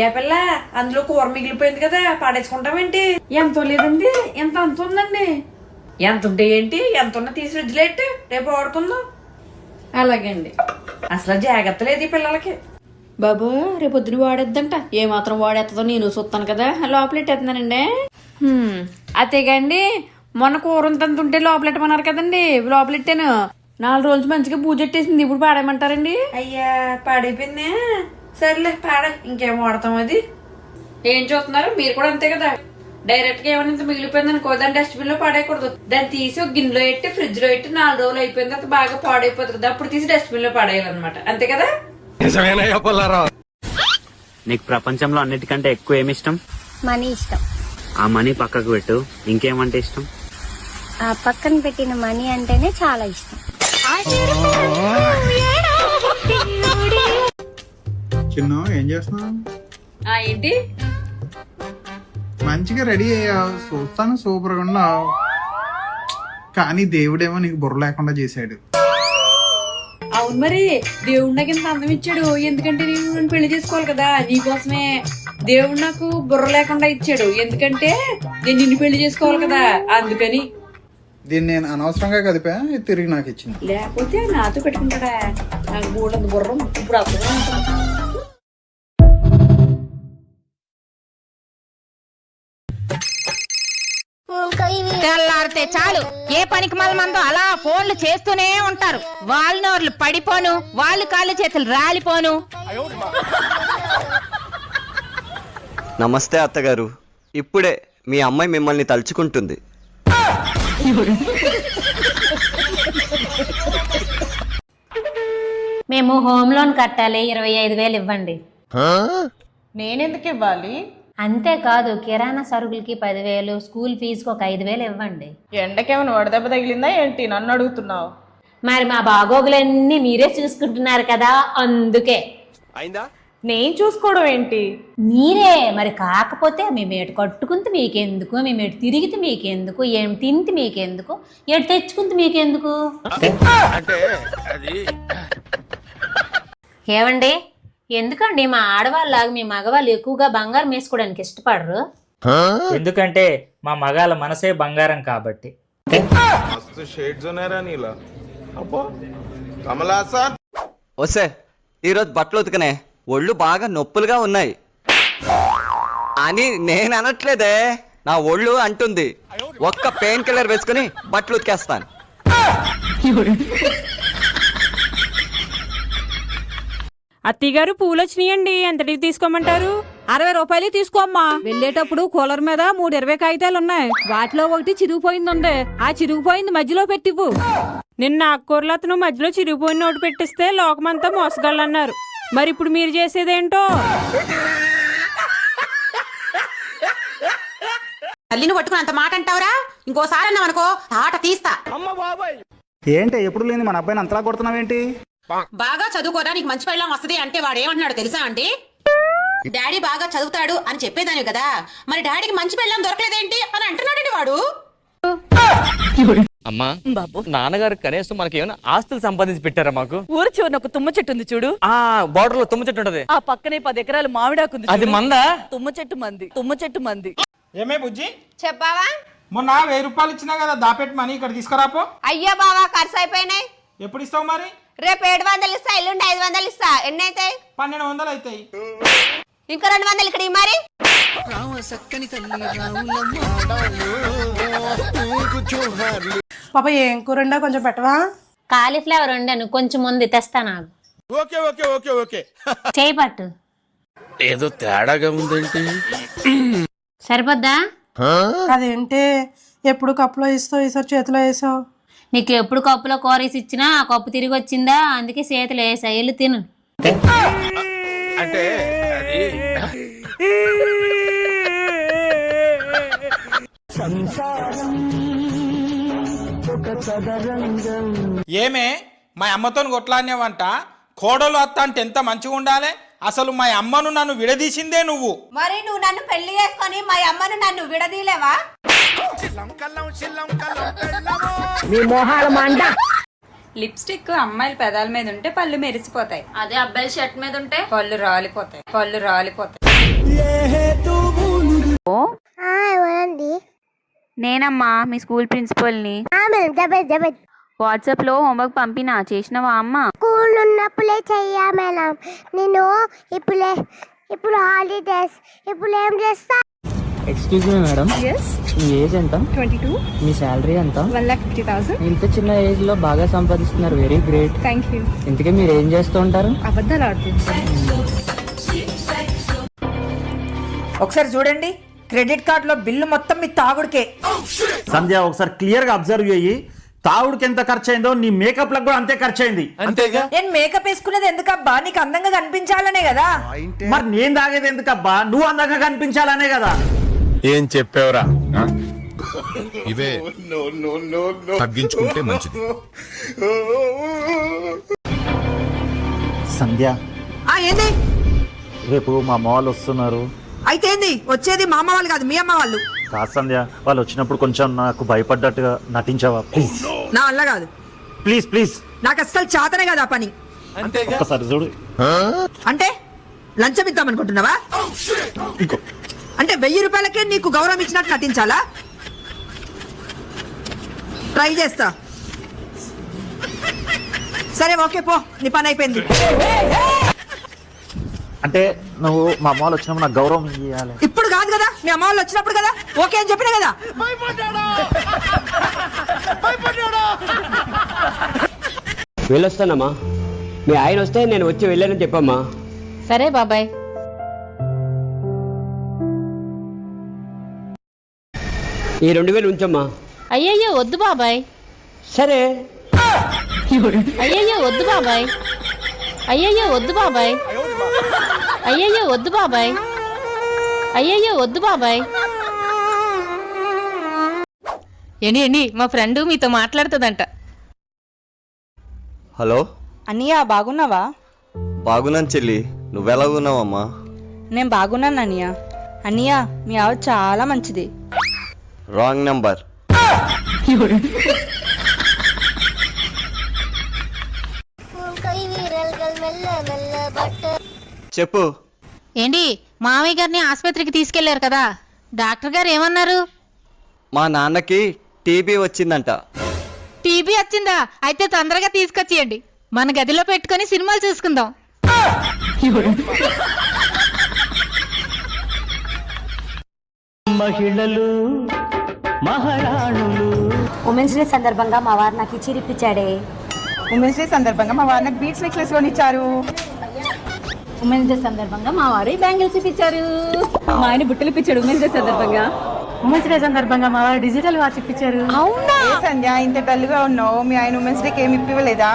ఏ పిల్ల అందులో కూర మిగిలిపోయింది కదా పాడేసుకుంటామేంటి? ఎంత లేదండి, ఎంత అంత ఉందండి. ఎంత ఉంటే ఏంటి, ఎంత ఉన్నా తీసి ఫ్రిడ్జ్ లో ఎట్టు రేపు వాడుకుందాం. అలాగే అండి. అసలు జాగ్రత్త లేదు ఈ పిల్లలకి. బాబు రేపు పొద్దున వాడేద్దంట. ఏ మాత్రం వాడేస్తుందో నేను చూస్తాను కదా, లోపలెట్టేస్తున్నానండి. అతేగాండి మొన్న కూర అంత ఉంటే లోపలెట్టమన్నారు కదండి, లోపలెట్టాను. 4 రోజులు మంచిగా పూజ పెట్టేసింది, ఇప్పుడు పాడేయమంటారండి? అయ్యా పాడైపోయింది. సర్లే పాడ, ఇంకేం వాడతాం. అది ఏం చూస్తున్నారు మీరు కూడా అంతే కదా. డైరెక్ట్ గా ఏమైనా ఇంత మిగిలిపోయింది అనుకో, దాన్ని డస్ట్బిన్ లో పాడేయకూడదు. దాన్ని తీసి ఒక గిన్నెలో పెట్టి ఫ్రిడ్జ్ లో పెట్టి 4 రోజులు అయిపోయిన తర్వాత బాగా పాడైపోతుంది కదా, అప్పుడు తీసి డస్ట్బిన్ లో పాడేయాలన్నమాట. అంతే కదా. నీకు ప్రపంచంలో అన్నిటికంటే ఎక్కువ ఏమి ఇష్టం? మనీ ఇష్టం. ఆ మనీ పక్కకు పెట్టు, ఇంకేమంటే ఇష్టం? ఆ పక్కన పెట్టిన మనీ అంటేనే చాలా ఇష్టం. చిన్న ఏం చేస్తున్నావు? ఏంటి మంచిగా రెడీ అయ్యావు, చూస్తాను సూపర్ గా ఉన్నావు. కానీ దేవుడేమో నీకు బుర్ర లేకుండా చేశాడు. అవును మరి, దేవుడు నాకు ఇంత అందం ఇచ్చాడు. ఎందుకంటే నేను పెళ్లి చేసుకోవాలి కదా, నీకోసమే. దేవుడు నాకు బుర్ర లేకుండా ఇచ్చాడు, ఎందుకంటే నేను నిన్ను పెళ్లి చేసుకోవాలి కదా, అందుకని. దీన్ని నేను అనవసరంగా కదిపా, తిరిగి నాకు ఇచ్చింది. లేకపోతే నాతో పెట్టుకుంటాడా? నాకు మూడంత బుర్రం ఇప్పుడు అప్పుడు. తెల్లారితే చాలు ఏ పనికి మందో అలా ఫోన్లు చేస్తూనే ఉంటారు. వాళ్ళ నోర్లు పడిపోను, వాళ్ళు కాళ్ళు చేతులు రాలిపోను. నమస్తే అత్తగారు, ఇప్పుడే మీ అమ్మాయి మిమ్మల్ని తలుచుకుంటుంది. మేము హోమ్ లోన్ కట్టాలి, 25,000 ఇవ్వండి. నేనెందుకు ఇవ్వాలి? అంతేకాదు కిరాణా సరుకులకి 10,000, స్కూల్ ఫీజుకి ఒక 5,000 ఇవ్వండి. ఎండకేమైనా వడదెబ్బ తగిలిందా ఏంటి నన్ను అడుగుతున్నావు? మరి మా బాగోగులన్నీ మీరే చూసుకుంటున్నారు కదా, అందుకే. నేను చూసుకోవడం ఏంటి? మీరే మరి. కాకపోతే మేమేటు కట్టుకుంటే మీకెందుకు, మేమేటు తిరిగితే మీకెందుకు, ఏం తింటే మీకెందుకు, ఎటు తెచ్చుకుంటే మీకెందుకు? ఏమండి, ఎందుకండి మా ఆడవాళ్ళలాగా మీ మగవాళ్ళు ఎక్కువగా బంగారం వేసుకోవడానికి ఇష్టపడరు? ఎందుకంటే మా మగాళ్ళ మనసే బంగారం కాబట్టి. వస్తే ఈరోజు బట్టలు ఉతకనే, ఒళ్ళు బాగా నొప్పులుగా ఉన్నాయి అని నేను అనట్లేదే, నా ఒళ్ళు అంటుంది. ఒక్క పెయిన్ కిల్లర్ వేసుకుని బట్టలు ఉతికేస్తాను. అత్తిగారు పూలు వచ్చినాయండి, ఎంతటికి తీసుకోమంటారు? 60 రూపాయలు తీసుకోమ్మా. వెళ్ళేటప్పుడు కూలర్ మీద 3 20 కాగితాలు ఉన్నాయి, వాటిలో ఒకటి చిరిగిపోయింది. ఆ చిరిగిపోయింది మధ్యలో పెట్టివ్వు. నిన్న ఆకుకూరలు అతను మధ్యలో చిరిగిపోయిన నోటు పెట్టిస్తే లోకమంతా మోసగాళ్ళన్నారు. మరి ఇప్పుడు మీరు చేసేదేంటో? తల్లిని పట్టుకుని అంత మాట అంటావురా? ఇంకోసారి అన్నావనుకో ఆట తీస్తా. ఏంటి ఎప్పుడు లేని మన అబ్బాయిని అంతలా కొడుతున్నావేంటి? బాగా చదువుకోరా, నీకు మంచి పెళ్ళం వస్తది అంటే వాడు ఏమంటున్నాడు తెలుసా అండి? డాడీ బాగా చదువుతాడు అని చెప్పేదాని కదా, మరి డాడీకి మంచి పెళ్ళం దొరకలేదేంటి అని అంటున్నాడండి వాడు. అమ్మా బాబు, నాన్నగారు కనీసం మనకి ఏమైనా ఆస్తులు సంపాదించి పెట్టారా? మాకు ఊరు చివరిన ఒక తుమ్మ చెట్టు ఉంది చూడు, ఆ బోర్డర్ లో తుమ్మ చెట్టు ఉంటది, ఆ పక్కనే 10 ఎకరాలు మామిడాకుంది, అది మందా? తుమ్మ చెట్టు మంది. ఏమే బుజ్జి, చెప్పావా? మొన్న 1000 రూపాయలు ఇచ్చినా కదా, దాపెట్టి మనీ ఇక్కడ తీసుకురాపో. అయ్యో బావా, ఖర్చు అయిపోయినాయి. ఎప్పుడు ఇస్తావు మరి? రేపు 700 ఇస్తా, ఎల్లుండి 500 ఇస్తా. ఎన్ని అవుతాయి? 1200 అవుతాయి. ఇంకా 200 ఇక్కడ మరి. పాప ఏం కూరండా కొంచెం పెట్టవా? కాలీఫ్లవర్ వండాను, కొంచెం ముందు తెస్తాను. చేయి పట్టు. ఏదో తేడాగా ఉందేంటి? సరిపోద్దా? అదేంటి ఎప్పుడు కప్పులో ఇస్తావు, ఈసారి చేతిలో వేసావు. నీకు ఎప్పుడు కప్పులో కూర వేసి ఇచ్చినా ఆ కప్పు తిరిగి వచ్చిందా, అందుకే చేతులు వేసా. వెళ్ళి తిను. అంటే ఏమే మా అమ్మతో కొట్లాడినావంట, కోడలు అత్త అంటే ఎంత మంచిగా ఉండాలి. అసలు మా అమ్మను నన్ను విడదీసిందే నువ్వు. మరి నువ్వు నన్ను పెళ్లి చేసుకొని మా అమ్మను నన్ను విడదీలేవా? లిప్స్టిక్ అమ్మాయిల పెదాల మీద ఉంటే పళ్ళు మెరిసిపోతాయి, అదే అబ్బాయిల షర్ట్ మీద ఉంటే పళ్ళు రాలిపోతాయి. ఎవరండి? నేనమ్మా మీ స్కూల్ ప్రిన్సిపల్ని. వాట్సాప్ లో హోంవర్క్ పంపినా, చేసినవా అమ్మా? స్కూల్ ఉన్నప్పుడే చెయ్యా మేడం. నేను ఇప్పుడు హాలిడేస్, ఇప్పుడు ఏం చేస్తా? ఎక్స్క్యూజ్ మీ మేడం, మీ ఏజ్ ఎంత? 22. మీ శాలరీ ఎంత? 1,50,000. ఇంత చిన్న ఏజ్ లో బాగా సంపాదిస్తున్నారు, వెరీ గ్రేట్. Thank you. ఇంతకీ మీరు ఏం చేస్తూ ఉంటారు? అబద్ధాలు ఆడుతుంటారు. ఒకసారి చూడండి, క్రెడిట్ కార్డ్ లో బిల్లు మొత్తం మీ తాగుడికే. సంధ్య ఒకసారి క్లియర్ గా అబ్జర్వ్ చేయి. తావుడికి ఎంత ఖర్చు అయిందో నీ మేకప్ లకు కూడా అంతే ఖర్చు అయింది. అంతేగా? నేను మేకప్ వేసుకునేది ఎందుకబ్బా? నీకు అందంగా కనిపించాలనే కదా. మరి నేను తాగేది ఎందుకబ్బా? నువ్వు అందంగా కనిపించాలనే కదా. ఏం చెప్పావురా? ఇవే తగ్గించుకుంటే మంచిది. సంధ్య, ఏంది? రేపు మా అమ్మ వాళ్ళు వస్తున్నారు. అయితే ఏంది? వచ్చేది మా అమ్మ వాళ్ళు కాదు, మీ అమ్మ వాళ్ళు. కాదు సంధ్య, వాళ్ళు వచ్చినప్పుడు కొంచెం నాకు భయపడ్డట్టుగా నటించావా ప్లీజ్? నా వల్ల కాదు, ప్లీజ్ ప్లీజ్. నాకు అస్సలు చాతనే కదా పని. ఒక్కసారి చూడు. అంటే లంచం ఇద్దామనుకుంటున్నావా? అంటే 1000 రూపాయలకే నీకు గౌరవం ఇచ్చినట్టు నటించాలా? ట్రై చేస్తా. సరే ఓకే, పో, నీ పని అయిపోయింది. అంటే నువ్వు మా అమ్మ వాళ్ళు వచ్చినప్పుడు నాకు గౌరవం ఇవ్వాలి. ఇప్పుడు కాదు కదా, మీ అమ్మ వాళ్ళు వచ్చినప్పుడు కదా. ఓకే అని చెప్పినా కదా. వెళ్ళొస్తానమ్మా. మీ ఆయన వస్తే నేను వచ్చి వెళ్ళానని చెప్పమ్మా. సరే బాబాయ్. ఈ 2,000 ఉంచమ్మా. అయ్యయ్యో వద్దు బాబాయ్. సరే. అయ్యయ్యో వద్దు బాబాయ్. అయ్యయ్యో వద్దు బాబాయ్. అయ్యయ్యో వద్దు బాబాయ్. అయ్యయ్యో వద్దు బాబాయ్. ఏంటి మా ఫ్రెండ్ మీతో మాట్లాడుతుందంట. హలో అన్నయ్య, బాగున్నావా? బాగున్నాను చెల్లి, నువ్వెలా ఉన్నావమ్మా? నేను బాగున్నాను అన్నయ్య. అన్నయ్య, మీ ఆవిడ చాలా మంచిది. Wrong number. చెప్పు. ఏంటి, మామయ్య గారిని ఆసుపత్రికి తీసుకెళ్లారు కదా, డాక్టర్ గారు ఏమన్నారు? మా నాన్నకి టీబీ వచ్చిందంట. టీబీ వచ్చిందా? అయితే తొందరగా తీసుకొచ్చేయండి, మన గదిలో పెట్టుకొని సినిమాలు చూసుకుందాం. మహిళలు మహారాణులు. ఉమెన్స్ డే సందర్భంగా మా వారు నాకు ఇచ్చి ఇప్పించాడే. ఉమెన్స్ డే సందర్భంగా మా వారు నాకు బీట్స్ నెక్లెస్ కొనిచ్చారు. ఉమెన్స్ డే సందర్భంగా మా వారు బ్యాంగిల్స్ ఇప్పించారు. మా ఆయన బుట్టలు ఇప్పించాడు ఉమెన్స్ డే సందర్భంగా. ఉమెన్స్ డే సందర్భంగా మా వారు డిజిటల్ వాచ్ ఇప్పించారు. సంధ్య, ఇంత డల్ గా ఉన్నావు, మీ ఆయన ఉమెన్స్ డేకి ఏమి ఇప్పివ్వలేదా?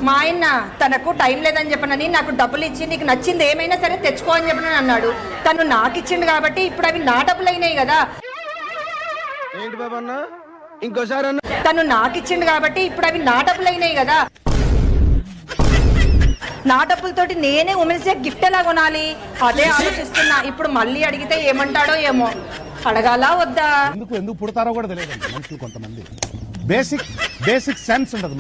మా ఆయన తనకు టైం లేదని చెప్పనని నాకు డబ్బులు ఇచ్చి నీకు నచ్చింది ఏమైనా సరే తెచ్చుకో అని చెప్పనని అన్నాడు. తను నాకు ఇచ్చిండు కాబట్టి ఇప్పుడు అవి నా డబ్బులు అయినాయి కదా. తను నాకు ఇచ్చిండు కాబట్టి ఇప్పుడు అవి నా డబ్బులు అయినాయి కదా. నా డబ్బులతోటి నేనే ఉమెన్స్ డే గిఫ్ట్ ఎలా కొనాలి అదే ఆలోచిస్తున్నా. ఇప్పుడు మళ్ళీ అడిగితే ఏమంటాడో ఏమో. అడగాలా వద్దా? ఎందుకు పుడతారో కూడా తెలియదు మనుషులు కొంతమంది. బేసిక్ సెన్స్ ఉండదు.